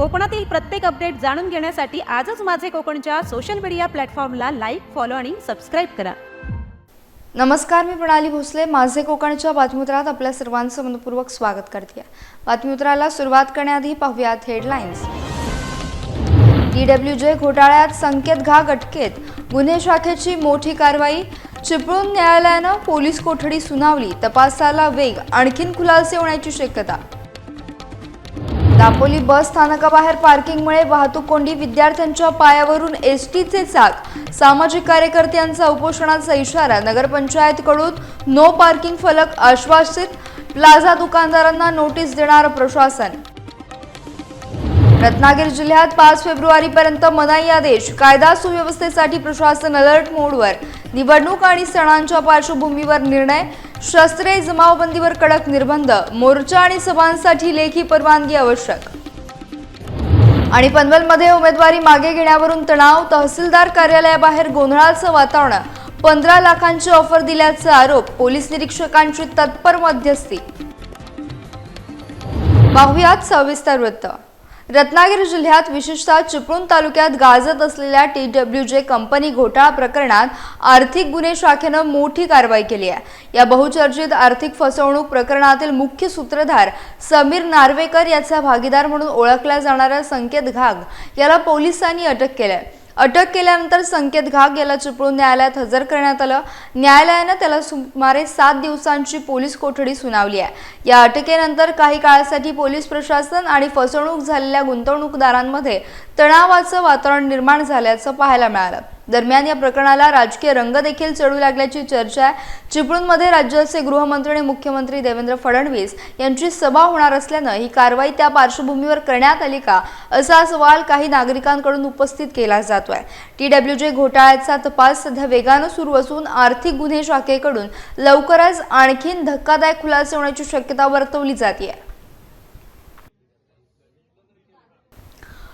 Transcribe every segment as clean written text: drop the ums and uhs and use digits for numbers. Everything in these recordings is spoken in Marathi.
कोकणातील प्रत्येक अपडेट जाणून घेण्यासाठी आजच माझे कोकणच्या सोशल मीडिया प्लॅटफॉर्मला लाईक, फॉलो आणि सबस्क्राईब करा. नमस्कार, मी प्रणाली भोसले. माझे कोकणच्या बातमीपत्रात आपल्या सर्वांचं मनपूर्वक स्वागत करते. बातमीपत्राला सुरुवात करण्याआधी पाहूयात हेडलाईन्स. TWJ घोटाळ्यात संकेत घाग अटकेत, गुन्हे शाखेची मोठी कारवाई. चिपळूण न्यायालयानं पोलीस कोठडी सुनावली, तपासाला वेग, आणखीन खुलासे होण्याची शक्यता. दापोली बस स्थानकाबाहेर पार्किंगमुळे वाहतूक कोंडी, विद्यार्थ्यांच्या पायावरून एसटीचे चाक. सामाजिक कार्यकर्त्यांचा उपोषणाचा इशारा, नगरपंचायतकडून नो पार्किंग फलक आश्वासित. प्लाझा दुकानदारांना नोटीस देणार प्रशासन. रत्नागिरी जिल्ह्यात 5 फेब्रुवारीपर्यंत मनाई आदेश, कायदा सुव्यवस्थेसाठी प्रशासन अलर्ट मोडवर. निवडणूक आणि सणांच्या पार्श्वभूमीवर निर्णय, शस्त्रे जमावबंदीवर कडक निर्बंध, मोर्चा आणि सभांसाठी लेखी परवानगी आवश्यक. आणि पनवेलमध्ये उमेदवारी मागे घेण्यावरून तणाव, तहसीलदार कार्यालयाबाहेर गोंधळाचं वातावरण. 15 लाखांची ऑफर दिल्याचा आरोप, पोलीस निरीक्षकांची तत्पर मध्यस्थी. पाहुयात सविस्तर वृत्त. रत्नागिरी जिल्ह्यात विशेषतः चिपळूण तालुक्यात गाजत असलेल्या TWJ कंपनी घोटाळा प्रकरणात आर्थिक गुन्हे शाखेनं मोठी कारवाई केली आहे. या बहुचर्चित आर्थिक फसवणूक प्रकरणातील मुख्य सूत्रधार समीर नार्वेकर याचा भागीदार म्हणून ओळखला जाणारा संकेत घाग याला पोलिसांनी अटक केली आहे. अटक केल्यानंतर संकेत घाग याला चिपळूण न्यायालयात हजर करण्यात आलं. न्यायालयानं त्याला सुमारे 7 दिवसांची पोलीस कोठडी सुनावली आहे. या अटकेनंतर काही काळासाठी पोलीस प्रशासन आणि फसवणूक झालेल्या गुंतवणूकदारांमध्ये तणावाचं वातावरण निर्माण झाल्याचं पाहायला मिळालं. दरम्यान या प्रकरणाला राजकीय रंग देखील चढू लागल्याची चर्चा आहे. चिपळूणमध्ये राज्याचे गृहमंत्री आणि मुख्यमंत्री देवेंद्र फडणवीस यांची सभा होणार असल्यानं ही कारवाई त्या पार्श्वभूमीवर करण्यात आली का, असा सवाल काही नागरिकांकडून उपस्थित केला जातोय. TWJ घोटाळ्याचा तपास सध्या वेगानं सुरू असून आर्थिक गुन्हे शाखेकडून लवकरच आणखीन धक्कादायक खुलासे होण्याची शक्यता वर्तवली जाते.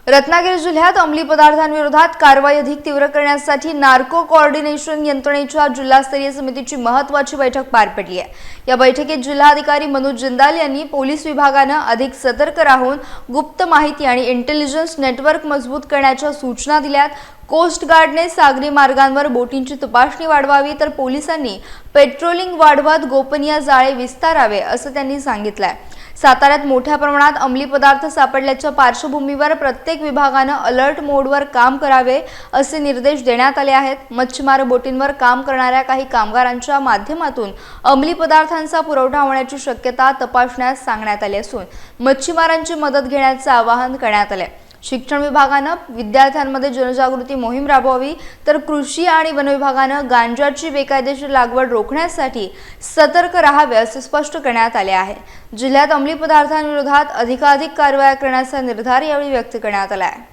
रत्नागिरी जिल्ह्यात अंमली पदार्थांविरोधात कारवाई अधिक तीव्र करण्यासाठी नार्को कोऑर्डिनेशन यंत्रणेच्या जिल्हास्तरीय समितीची महत्त्वाची बैठक पार पडली आहे. या बैठकीत जिल्हाधिकारी मनोज जिंदाल यांनी पोलीस विभागानं अधिक सतर्क राहून गुप्त माहिती आणि इंटेलिजन्स नेटवर्क मजबूत करण्याच्या सूचना दिल्यात. कोस्ट गार्डने सागरी मार्गांवर बोटींची तपासणी वाढवावी, तर पोलिसांनी पेट्रोलिंग वाढवत गोपनीय जाळे विस्तारावे, असं त्यांनी सांगितलंय. साताऱ्यात मोठ्या प्रमाणात अंमली पदार्थ सापडल्याच्या पार्श्वभूमीवर प्रत्येक विभागानं अलर्ट मोडवर काम करावे, असे निर्देश देण्यात आले आहेत. मच्छीमार बोटींवर काम करणाऱ्या काही कामगारांच्या माध्यमातून अंमली पदार्थांचा पुरवठा होण्याची शक्यता तपासण्यास सांगण्यात आली असून मच्छीमारांची मदत घेण्याचं आवाहन करण्यात आले. शिक्षण विभागानं विद्यार्थ्यांमध्ये जनजागृती मोहीम राबवावी, तर कृषी आणि वन विभागानं गांजाची बेकायदेशीर लागवड रोखण्यासाठी सतर्क राहावे, असे स्पष्ट करण्यात आले आहे. जिल्ह्यात अंमली पदार्थांविरोधात अधिकाधिक कारवाया करण्याचा निर्धार यावेळी व्यक्त करण्यात आला आहे.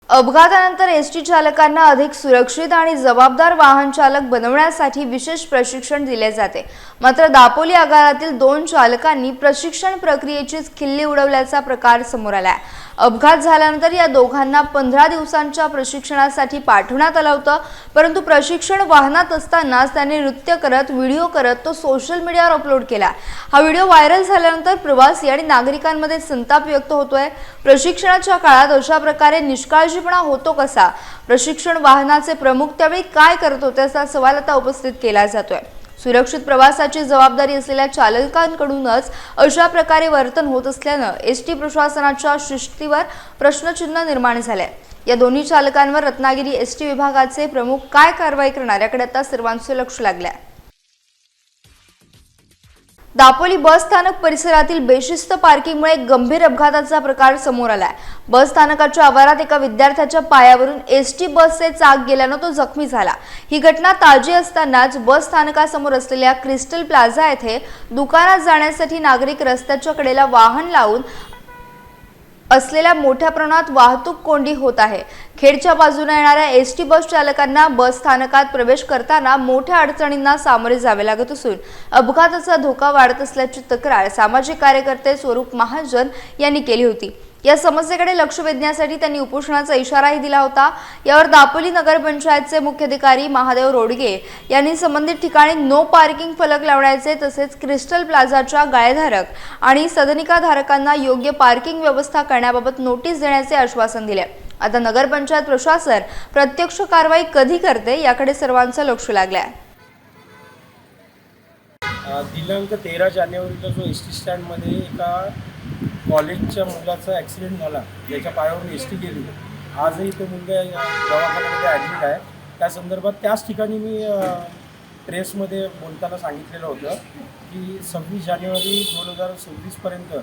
अपघातानंतर एसटी चालकांना अधिक सुरक्षित आणि जबाबदार वाहन चालक बनवण्यासाठी विशेष प्रशिक्षण दिले जाते. मात्र दापोली आगारातील 2 चालकांनी प्रशिक्षण प्रक्रियेचीच खिल्ली उडवल्याचा प्रकार समोर आलाय. अपघात झाल्यानंतर या दोघांना 15 दिवसांच्या प्रशिक्षणासाठी पाठवण्यात आलं होतं, परंतु प्रशिक्षण वाहनात असतानाच त्यांनी नृत्य करत, व्हिडिओ करत तो सोशल मीडियावर अपलोड केला. हा व्हिडिओ व्हायरल झाल्यानंतर प्रवासी आणि नागरिकांमध्ये संताप व्यक्त होतोय. प्रशिक्षणाच्या काळात अशा प्रकारे निष्काळजीपणा होतो कसा? प्रशिक्षण वाहनाचे प्रमुख त्यावेळी काय करत होते, असा सवाल आता उपस्थित केला जातोय. सुरक्षित प्रवासाची जबाबदारी असलेल्या चालकांकडूनच अशा प्रकारे वर्तन होत असल्यानं एसटी प्रशासनाच्या शिस्तीवर प्रश्नचिन्ह निर्माण झाले. या दोन्ही चालकांवर रत्नागिरी एसटी विभागाचे प्रमुख काय कारवाई करणार, याकडे आता सर्वांचे लक्ष लागले आहे. दापोली बस स्थानक परिसरातील बेशिस्त पार्किंगमुळे गंभीर अपघाताचा प्रकार समोर आलाय. बस स्थानकाच्या आवारात एका विद्यार्थ्याच्या पायावरून एसटी बसचे चाक गेल्यानं तो जखमी झाला. ही घटना ताजी असतानाच बस स्थानकासमोर असलेल्या क्रिस्टल प्लाझा येथे दुकानात जाण्यासाठी नागरिक रस्त्याच्या कडेला वाहन लावून असलेल्या मोठ्या प्रमाणात वाहतूक कोंडी होत आहे. खेडच्या बाजूने येणाऱ्या एसटी बस चालकांना बस स्थानकात प्रवेश करताना मोठ्या अडचणींना सामोरे जावे लागत असून अपघाताचा धोका वाढत असल्याची तक्रार सामाजिक कार्यकर्ते स्वरूप महाजन यांनी केली होती. या समस्येकडे लक्ष वेधण्यासाठी त्यांनी उपोषणाचा इशाराही दिला होता। यावर दापोली नगरपंचायतचे मुख्याधिकारी महादेव रोडगे यांनी संबंधित ठिकाणी नो पार्किंग फलक लावण्याचे तसेच क्रिस्टल प्लाझाच्या गाळेधारक आणि सदनिका धारकांना योग्य पार्किंग व्यवस्था करण्याबाबत नोटीस देण्याचे आश्वासन दिले। आता नगरपंचायत प्रशासन प्रत्यक्ष कारवाई कधी करते याकडे सर्वांचं लक्ष लागलं आहे। दिनांक 13 जानेवारीला जो एस टी स्टँडमध्ये एका कॉलेजच्या मुलाचा ॲक्सिडेंट झाला, ज्याच्या पायावरून एस टी गेली। आजही तो मुलगा दवाखान्यामध्ये ॲडमिट आहे। त्या संदर्भात त्याच ठिकाणी मी प्रेसमध्ये बोलताना सांगितलेलं होतं की 26 जानेवारी 2026पर्यंत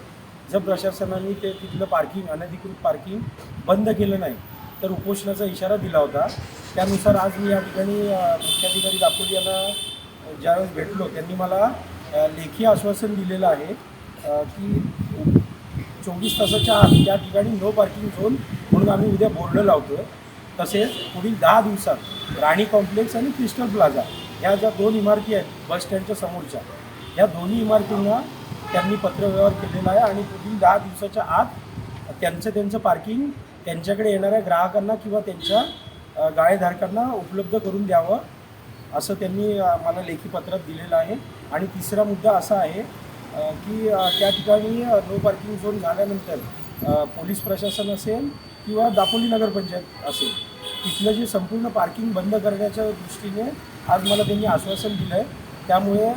जर प्रशासनाने ते तिथलं पार्किंग अनधिकृत पार्किंग बंद केलं नाही तर उपोषणाचा इशारा दिला होता। त्यानुसार आज मी या ठिकाणी मुख्याधिकारी दापोली यांना ज्यावेळेस भेटलो त्यांनी मला लेखी आश्वासन दिलेलं आहे की 24 तासाच्या आत त्या ठिकाणी नो पार्किंग झोन म्हणून आम्ही उद्या बोर्ड लावतो। तसेच पुढील 10 दिवसात राणी कॉम्प्लेक्स आणि क्रिस्टल प्लाझा ह्या ज्या 2 इमारती आहेत बस स्टँडच्या समोरच्या, या दोन्ही इमारतींना त्यांनी पत्रव्यवहार केलेला आहे आणि पुढील 10 दिवसाच्या आत त्यांचं पार्किंग त्यांच्याकडे येणाऱ्या ग्राहकांना किंवा त्यांच्या गाळेधारकांना उपलब्ध करून द्यावं असं त्यांनी मला लेखी पत्रात दिलेलं आहे। आणि तिसरा मुद्दा असा आहे की त्या ठिकाणी नो पार्किंग झोन झाल्यानंतर पोलीस प्रशासन असेल किंवा दापोली नगरपंचायत असेल, तिथलं जे संपूर्ण पार्किंग बंद करण्याच्या दृष्टीने आज मला त्यांनी आश्वासन दिलं आहे। त्यामुळे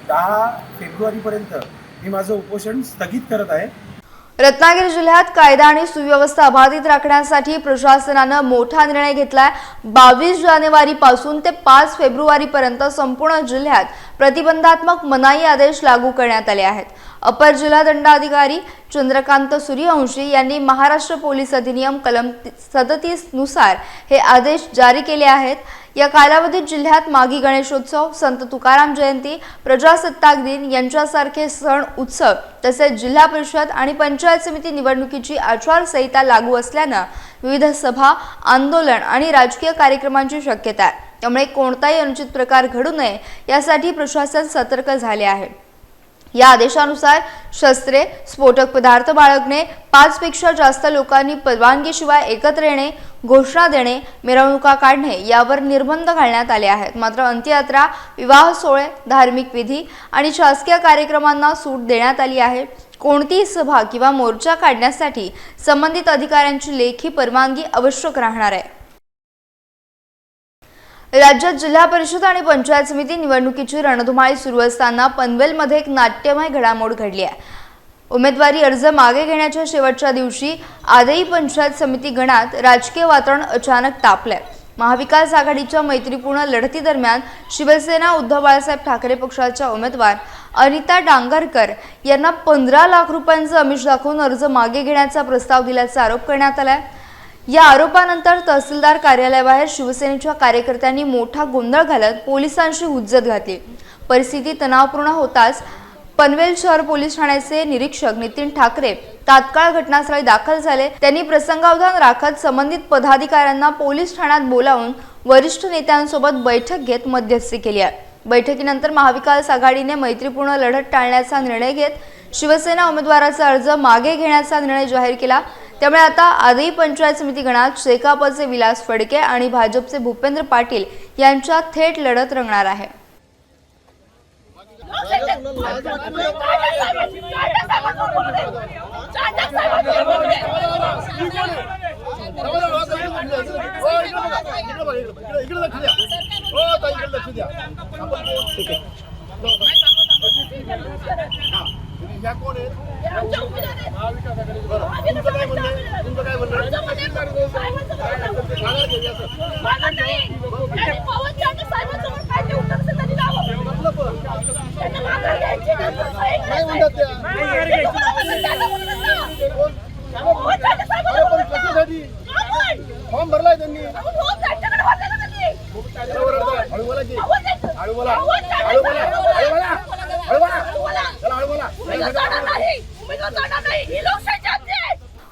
10 फेब्रुवारीपर्यंत मी माझं उपोषण स्थगित करत आहे। रत्नागिरी जिल्ह्यात कायदा आणि सुव्यवस्था अबाधित राखण्यासाठी प्रशासनानं मोठा निर्णय घेतलाय। 22 जानेवारीपासून ते 5 फेब्रुवारीपर्यंत संपूर्ण जिल्ह्यात प्रतिबंधात्मक मनाई आदेश लागू करण्यात आले आहेत। अपर जिल्हा दंडाधिकारी चंद्रकांत सूर्यवंशी यांनी महाराष्ट्र पोलीस अधिनियम कलम 37 नुसार हे आदेश जारी केले आहेत। या कालावधीत जिल्ह्यात माघी गणेशोत्सव, संत तुकाराम जयंती, प्रजासत्ताक दिन यांच्यासारखे सण उत्सव तसेच जिल्हा परिषद आणि पंचायत समिती निवडणुकीची आचारसंहिता लागू असल्यानं विविध सभा, आंदोलन आणि राजकीय कार्यक्रमांची शक्यता आहे। त्यामुळे कोणताही अनुचित प्रकार घडू नये यासाठी प्रशासन सतर्क झाले आहे। या आदेशानुसार शस्त्रे, स्फोटक पदार्थ बाळगणे, 5 पेक्षा जास्त लोकांनी परवानगीशिवाय एकत्र येणे, घोषणा देणे, मिरवणुका काढणे यावर निर्बंध घालण्यात आले आहेत। मात्र अंत्ययात्रा, विवाह सोहळे, धार्मिक विधी आणि शासकीय कार्यक्रमांना सूट देण्यात आली आहे। कोणतीही सभा किंवा मोर्चा काढण्यासाठी संबंधित अधिकाऱ्यांची लेखी परवानगी आवश्यक राहणार आहे। राज्यात जिल्हा परिषद आणि पंचायत समिती निवडणुकीची रणधुमाळी सुरू असताना पनवेलमध्ये एक नाट्यमय घडामोड घडली आहे। उमेदवारी अर्ज मागे घेण्याच्या शेवटच्या दिवशी आदई पंचायत समिती गणात राजकीय वातावरण अचानक तापले। महाविकास आघाडीच्या मैत्रीपूर्ण लढतीदरम्यान शिवसेना उद्धव बाळासाहेब ठाकरे पक्षाच्या उमेदवार अनिता डांगरकर यांना 15 लाख रुपयांचं आमिष दाखवून अर्ज मागे घेण्याचा प्रस्ताव दिल्याचा आरोप करण्यात आलाय। या आरोपानंतर तहसीलदार कार्यालयाबाहेर शिवसेनेच्या कार्यकर्त्यांनी मोठा गोंधळ घालत पोलिसांशी हुज्जत घातली। परिस्थिती तणावपूर्ण होताच पनवेल शहर पोलीस ठाण्याचे निरीक्षक नितीन ठाकरे तात्काळ घटनास्थळी दाखल झाले। त्यांनी प्रसंगावधान राखत संबंधित पदाधिकाऱ्यांना पोलीस ठाण्यात बोलावून वरिष्ठ नेत्यांसोबत बैठक घेत मध्यस्थी केली आहे। बैठकीनंतर महाविकास आघाडीने मैत्रीपूर्ण लढत टाळण्याचा निर्णय घेत शिवसेना उमेदवाराचा अर्ज मागे घेण्याचा निर्णय जाहीर केला। त्यामुळे आता आदई पंचायत समिती गणात शेकापचे विलास फडके आणि भाजपचे भूपेंद्र पाटील यांच्यात थेट लढत रंगणार आहे। फॉर्म भरलाय त्यांनी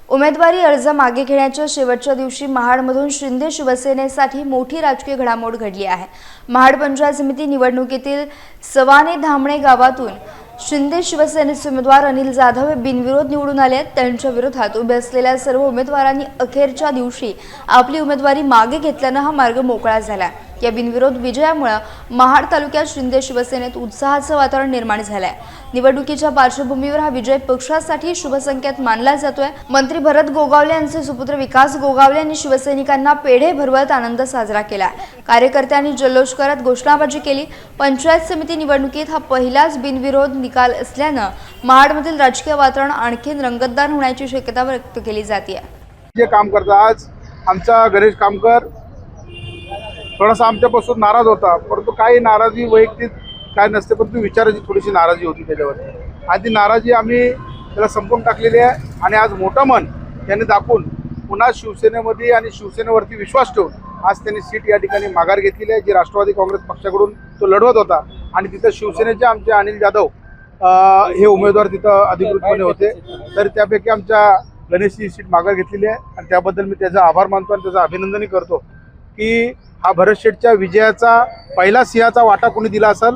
उमेदवारी अर्ज मागे घेण्याच्या शेवटच्या दिवशी महाडमधून शिंदे शिवसेनेसाठी मोठी राजकीय घडामोड घडली आहे। महाड पंचायत समिती निवडणुकीतील सवाने धामणे गावातून शिंदे शिवसेनेचे उमेदवार अनिल जाधव हे बिनविरोध निवडून आले आहेत। त्यांच्या विरोधात उभे असलेल्या सर्व उमेदवारांनी अखेरच्या दिवशी आपली उमेदवारी मागे घेतल्यानं हा मार्ग मोकळा झाला। या बिनविरोध विजयामुळे महाड तालुक्यात शिंदे शिवसेनेत उत्साहाचं वातावरण निर्माण झालंय। निवडणुकीच्या पार्श्वभूमीवर हा विजय पक्षासाठी शुभसंकेत मानला जातोय। मंत्री भरत गोगावले यांचे सुपुत्र विकास गोगावले यांनी शिवसैनिकांना पेढे भरवत आनंद साजरा केला। कार्यकर्त्यांनी जल्लोष करत घोषणाबाजी केली। पंचायत समिती निवडणुकीत हा पहिलाच बिनविरोध निकाल असल्यानं महाडमधील राजकीय वातावरण आणखी रंगतदार होण्याची शक्यता व्यक्त केली जाते। जे काम करता आज आमचा गणेश कामकर थोडासा आमच्यापासून नाराज होता, परंतु काही नाराजी वैयक्तिक काय नसते, परंतु विचाराची थोडीशी नाराजी होती त्याच्यावर। आणि ती नाराजी आम्ही त्याला संपवून टाकलेली आहे आणि आज मोठं मन यांनी दाखवून पुन्हा शिवसेनेमध्ये आणि शिवसेनेवरती विश्वास ठेवून आज त्यांनी सीट या ठिकाणी माघार घेतलेली आहे, जी राष्ट्रवादी काँग्रेस पक्षाकडून तो लढवत होता। आणि तिथं शिवसेनेचे आमचे अनिल जाधव हे उमेदवार तिथं अधिकृतपणे होते, तर त्यापैकी आमच्या गणेशची सीट माघार घेतलेली आहे आणि त्याबद्दल मी त्याचा आभार मानतो आणि त्याचं अभिनंदनही करतो की हा भरत शेठच्या विजयाचा पहिला सिंहाचा वाटा कोणी दिला असेल।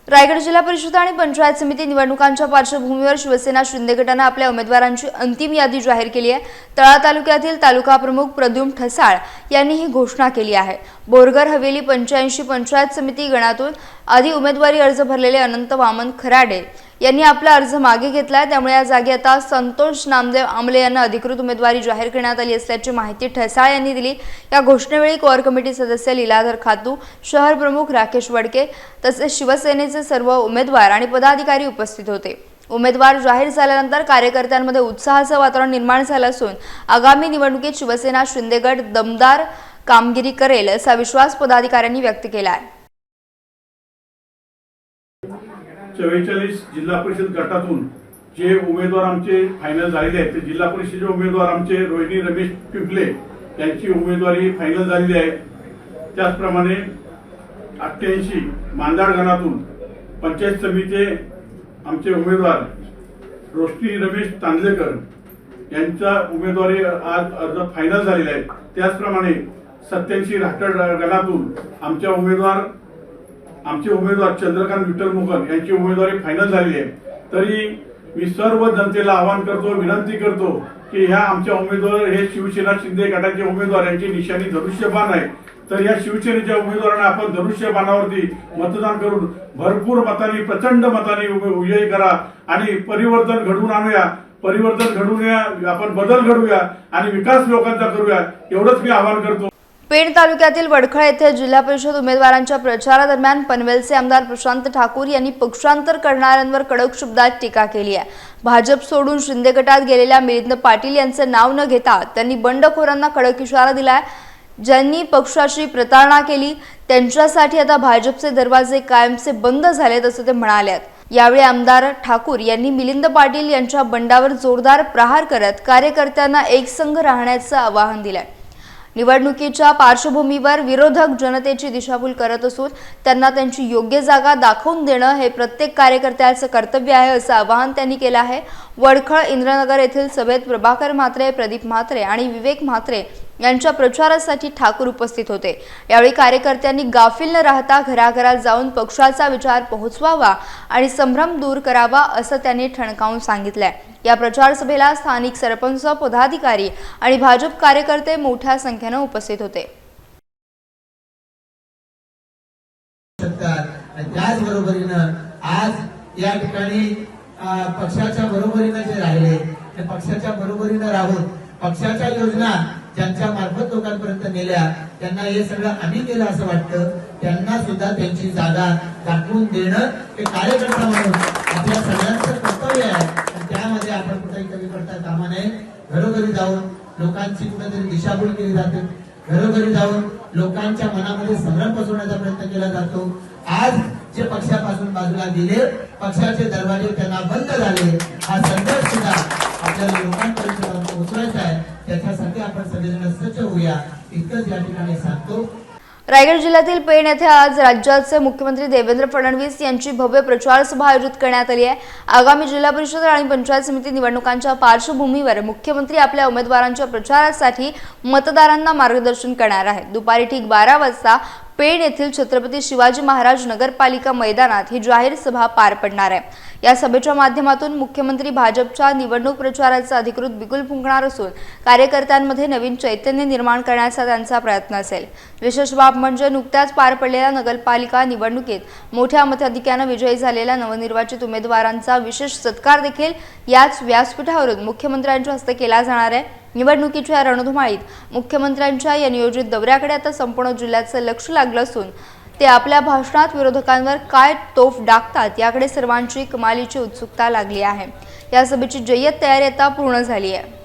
रायगड जिल्हा परिषद आणि पंचायत समिती निवडणुकांच्या पार्श्वभूमीवर शिवसेना शिंदे गटाने आपल्या उमेदवारांची अंतिम यादी जाहीर केली आहे। तळा तालुक्यातील तालुका प्रमुख प्रद्युम्न ठसाळ यांनी ही घोषणा केली आहे। बोरगर हवेली 85 पंचायत समिती गणातून आधी उमेदवारी अर्ज भरलेले अनंत वामन खराडे यांनी आपला अर्ज मागे घेतलाय, त्यामुळे या जागी आता संतोष नामदेव आमले यांना अधिकृत उमेदवारी जाहीर करण्यात आली असल्याची माहिती ठसाळ यांनी दिली। या घोषणेवेळी कोर कमिटी सदस्य लीलाधर खातू, शहर प्रमुख राकेश वडके तसेच शिवसेनेचे सर्व उमेदवार आणि पदाधिकारी उपस्थित होते। उमेदवार जाहीर झाल्यानंतर कार्यकर्त्यांमध्ये उत्साहाचं वातावरण निर्माण झालं असून आगामी निवडणुकीत शिवसेना शिंदे गट दमदार कामगिरी करेल असा विश्वास पदाधिकाऱ्यांनी व्यक्त केला आहे। 44 जिल्हा परिषद गटातून जे उमेदवार आमचे फायनल झालेले आहेत ते जिल्हा परिषदेचे उमेदवार आमचे रोहिणी रमेश पिंपले यांची उमेदवारी फायनल झालेली आहे। त्याचप्रमाणे 88 मांदाड गणातून पंचायत समितीचे आमचे उमेदवार रोशनी रमेश तांदलेकर यांचा उमेदवारी आज अर्ज फायनल झालेला आहे। त्याचप्रमाणे 87 राहटड गणातून आमचे उमेदवार चंद्रकांत विठ्ठल मोहन यांची उमेदवारी फायनल झाली आहे। तरी मी सर्व जनतेला आवाहन करतो, विनंती करतो की ह्या आमच्या उमेदवार हे शिवसेना शिंदे गटाचे उमेदवार यांची निशाणी धनुष्यबाण आहे, तर या शिवसेनेच्या उमेदवारांना आपण धनुष्यबाणावरती मतदान करून भरपूर मतांनी प्रचंड मतांनी विजयी करा आणि परिवर्तन घडवून आणूया, आपण बदल घडवूया आणि विकास लोकांचा करूया, एवढंच मी आवाहन करतो। पेण तालुक्यातील वडखळ येथे जिल्हा परिषद उमेदवारांच्या प्रचारादरम्यान पनवेलचे आमदार प्रशांत ठाकूर यांनी पक्षांतर करणाऱ्यांवर कडक शब्दात टीका केली आहे। भाजप सोडून शिंदे गटात गेलेल्या मिलिंद पाटील यांचे नाव न घेता त्यांनी बंडखोरांना कडक इशारा दिलाय। ज्यांनी पक्षाची प्रतारणा केली त्यांच्यासाठी आता भाजपचे दरवाजे कायमचे बंद झालेत असं ते म्हणाले। यावेळी आमदार ठाकूर यांनी मिलिंद पाटील यांच्या बंडावर जोरदार प्रहार करत कार्यकर्त्यांना एकसंघ राहण्याचं आवाहन दिलंय। निवडणुकीच्या पार्श्वभूमीवर विरोधक जनतेची दिशाभूल करत असून त्यांना त्यांची योग्य जागा दाखवून देणं हे प्रत्येक कार्यकर्त्याचं कर्तव्य आहे असं आवाहन त्यांनी केलं आहे। वडखळ इंद्रनगर येथील सभेत प्रभाकर म्हात्रे, प्रदीप म्हात्रे आणि विवेक म्हात्रे यांच्या प्रचारासाठी ठाकूर उपस्थित होते। यावेळी कार्यकर्त्यांनी गाफील न राहता घराघरात जाऊन पक्षाचा विचार पोहोचवावा आणि संभ्रम दूर करावा असं त्यांनी ठणकावून सांगितलंय। या प्रचार सभेला स्थानिक सरपंच, पदाधिकारी आणि भाजप कार्यकर्ते मोठ्या संख्येने उपस्थित होते। त्याचबरोबरीनं आज या ठिकाणी पक्षाच्या बरोबरीनं जे राहिले ते पक्षाच्या बरोबरीनं राहून पक्षाच्या योजना ज्यांच्या मार्फत लोकांपर्यंत नेल्या त्यांना हे सगळं आम्ही केलं असं वाटतं, त्यांना सुद्धा त्यांची जागा दाखवून देणं हे कार्यकर्ता म्हणून आपल्या सगळ्यांचं कर्तव्य आहे। त्यामध्ये आपण कुठेही कमी पडता कामा नये। घरोघरी जाऊन लोकांची कुठेतरी दिशाभूल केली जाते, घरोघरी जाऊन लोकांच्या मनामध्ये संभ्रम पसरवण्याचा प्रयत्न केला जातो। आज जे पक्षापासून बाजूला गेले, पक्षाचे दरवाजे त्यांना बंद झाले, हा संदेश सुद्धा आपल्याला लोकांपर्यंत पोहोचवायचा आहे। त्याच्यासाठी आपण सगळेजण सज्ज होऊया इतकंच या ठिकाणी सांगतो। रायगड जिल्ह्यातील पेण येथे आज राज्याचे मुख्यमंत्री देवेंद्र फडणवीस यांची भव्य प्रचार सभा आयोजित करण्यात आली आहे। आगामी जिल्हा परिषद आणि पंचायत समिती निवडणुकांच्या पार्श्वभूमीवर मुख्यमंत्री आपल्या उमेदवारांच्या प्रचारासाठी मतदारांना मार्गदर्शन करणार आहेत। दुपारी ठीक 12 वाजता पेण येथील छत्रपती शिवाजी महाराज नगरपालिका मैदानात ही जाहीर सभा पार पडणार आहे। या सभेच्या माध्यमातून मुख्यमंत्री भाजपच्या निवडणूक प्रचाराचा अधिकृत बिगुल फुंकणार असून कार्यकर्त्यांमध्ये नवीन चैतन्य निर्माण करण्याचा त्यांचा प्रयत्न असेल। विशेष बाब म्हणजे नुकत्याच पार पडलेल्या नगरपालिका निवडणुकीत मोठ्या मताधिक्याने विजयी झालेल्या नवनिर्वाचित उमेदवारांचा विशेष सत्कार देखील याच व्यासपीठावरून मुख्यमंत्र्यांच्या हस्ते केला जाणार आहे। निवडणुकीच्या रणधुमाळीत मुख्यमंत्र्यांच्या या नियोजित दौऱ्याकडे आता संपूर्ण जिल्ह्याचं लक्ष लागलं असून ते आपल्या भाषणात विरोधकांवर काय तोफ डाकतात याकडे सर्वांची कमालीची उत्सुकता लागली आहे। या सभेची जय्यत तयारी आता पूर्ण झाली आहे।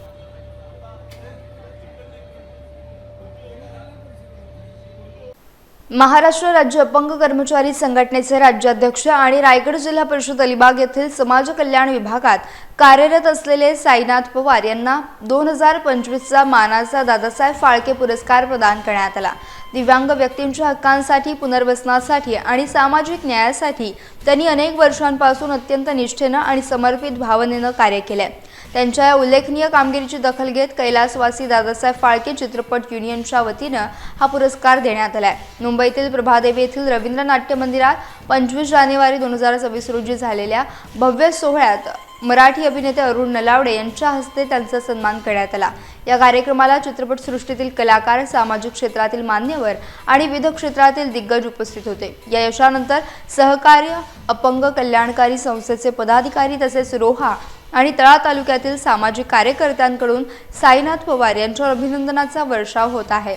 महाराष्ट्र राज्य अपंग कर्मचारी संघटनेचे राज्याध्यक्ष आणि रायगड जिल्हा परिषद अलिबाग येथील समाज कल्याण विभागात कार्यरत असलेले साईनाथ पवार यांना 2025चा मानाचा दादासाहेब फाळके पुरस्कार प्रदान करण्यात आला। दिव्यांग व्यक्तींच्या हक्कांसाठी, पुनर्वसनासाठी आणि सामाजिक न्यायासाठी त्यांनी अनेक वर्षांपासून अत्यंत निष्ठेने आणि समर्पित भावनेने कार्य केले। त्यांच्या या उल्लेखनीय कामगिरीची दखल घेत कैलासवासी दादासाहेब फाळके चित्रपट युनियनच्या वतीने हा पुरस्कार देण्यात आला आहे। मुंबईतील प्रभादेवी येथील रवींद्र नाट्य मंदिरात 25 जानेवारी 2026 रोजी झालेल्या भव्य सोहळ्यात मराठी अभिनेते अरुण नलावडे यांच्या हस्ते त्यांचा सन्मान करण्यात आला। या कार्यक्रमाला चित्रपटसृष्टीतील कलाकार, सामाजिक क्षेत्रातील मान्यवर आणि विविध क्षेत्रातील दिग्गज उपस्थित होते। या यशानंतर सहकार्य अपंग कल्याणकारी संस्थेचे पदाधिकारी तसेच रोहा आणि तळा तालुक्यातील सामाजिक कार्यकर्त्यांकडून साईनाथ पवार यांच्यावर अभिनंदनाचा वर्षाव होत आहे।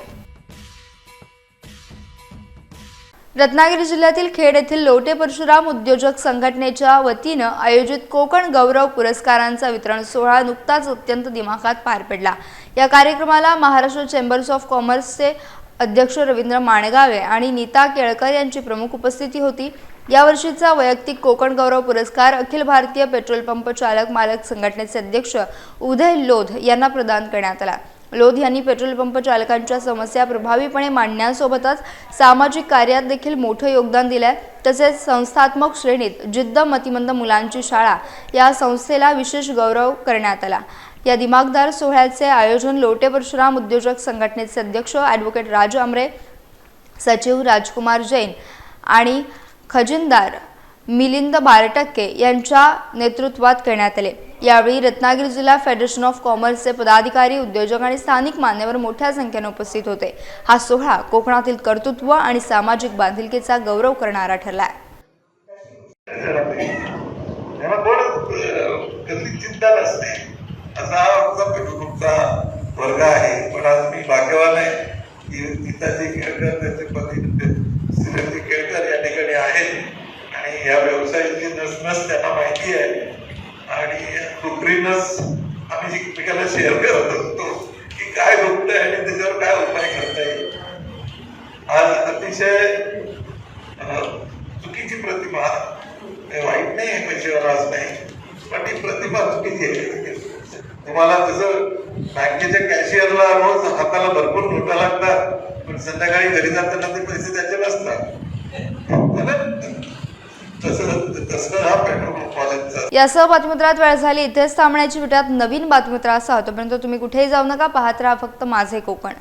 रत्नागिरी जिल्ह्यातील खेड येथील लोटे परशुराम उद्योजक संघटनेच्या वतीने आयोजित कोकण गौरव पुरस्कारांचा वितरण सोहळा नुकताच अत्यंत दिमाखात पार पडला। या कार्यक्रमाला महाराष्ट्र चेंबर्स ऑफ कॉमर्सचे अध्यक्ष रवींद्र माणगावे आणि नीता केळकर यांची प्रमुख उपस्थिती होती। यावर्षीचा वैयक्तिक कोकण गौरव पुरस्कार अखिल भारतीय पेट्रोल पंप चालक मालक संघटनेचे अध्यक्ष उदय लोध यांना प्रदान करण्यात आला। लोध यांनी पेट्रोल पंप चालकांच्या समस्या प्रभावीपणे मांडण्यासोबतच सामाजिक कार्यात देखील मोठे योगदान दिले। तसेच संस्थात्मक श्रेणीत जिद्द मतिमंद मुलांची शाळा या संस्थेला विशेष गौरव करण्यात आला। या दिमागदार सोहळ्याचे आयोजन लोटे परशुराम उद्योजक संघटनेचे अध्यक्ष ॲडव्होकेट राज आमरे, सचिव राजकुमार जैन आणि खजिनदार मिलिंद बारटक्के यांच्या नेतृत्वात करण्यात आले। यावेळी रत्नागिरी जिल्हा फेडरेशन ऑफ कॉमर्सचे पदाधिकारी, उद्योजक आणि स्थानिक मान्यवर मोठ्या संख्येने उपस्थित होते। हा सोहळा कोकणातील कर्तृत्व आणि सामाजिक बांधिलकीचा गौरव करणारा ठरला आहे। असा आमचा पेट्रोलचा वर्ग आहे। पण आज मी भाग्यवान आहे की गीताजी केळकर, त्याचे पती श्रीमती केळकर या ठिकाणी आहेत आणि या व्यवसायाची नसनस त्यांना माहिती आहे आणि दुखरीनच आम्ही एकमेकाला शेअर करत असतो की काय दुखतंय आणि त्याच्यावर काय उपाय करता येईल। आज अतिशय चुकीची प्रतिमा, वाईट नाही, पैशावर आज नाही, पण ती प्रतिमा चुकीची आहे। तुम्हाला तसं बँकेच्या कॅशियरला रोज हाताला भरपूर नोटा लागतात, पण संध्याकाळी घरी जाताना ते पैसे त्याचे नसतात। यासह बातमीपत्रात वेळ झाली इथेच थांबण्याची, भेटूयात नवीन बातमीपत्रासह। तोपर्यंत तुम्ही कुठेही जाऊ नका, पाहत राहा फक्त माझे कोकण।